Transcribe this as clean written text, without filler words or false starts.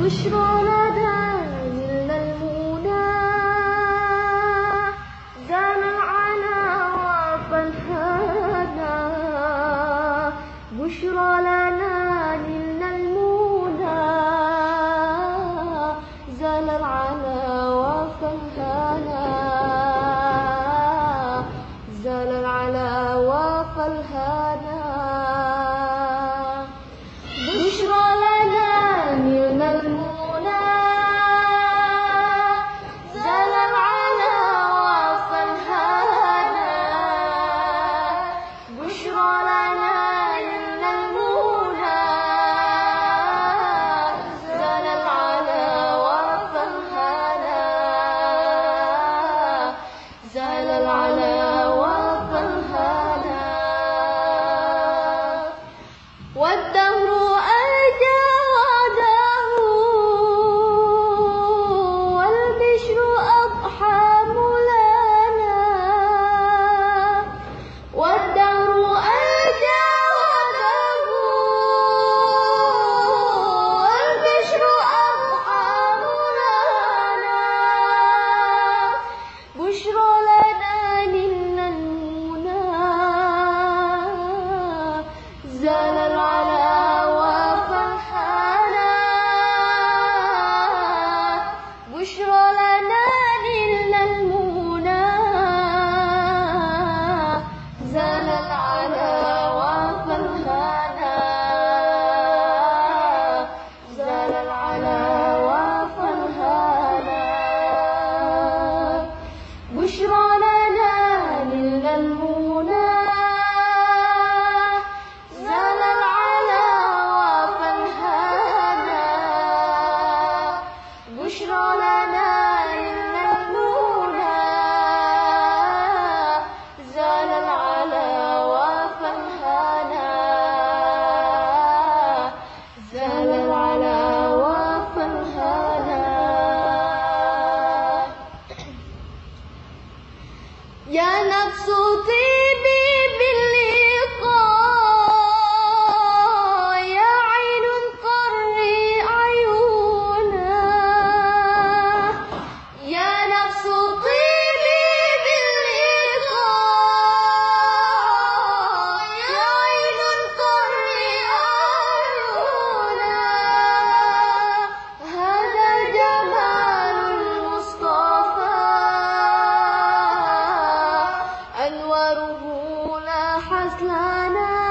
بشرى لنا نلنا المنى زال العنا وفالهنا بشرى لنا نلنا المنى زال العنا وفالهنا زال العلا وفالهنا بشرى لنا نلنا المنى زال العلا وفالهنا بشرى لنا نلنا المنى زال العلا وفالهنا زال العلا وفالهنا والدهر أهدى وعده والبشر أضحى مولانا والدهر أهدى وعده والبشر أضحى مولانا بشرى لنا نلنا المنى زال العلا وفالهنا بشرى لنا نلنا المنى زال العلا وفالهنا زال العلا وفالهنا بشرى لنا نلنا المنى زال العلا وفالهنا بشرى لنا نلنا المنى زال العلا وفالهنا زال العلا وفالهنا يا نفس طيبي باللقاء يا عين قري عيونا يا نفس طيبي باللقاء يا عين قري عيونا هذا جمال المصطفى أنواره لاحت لنا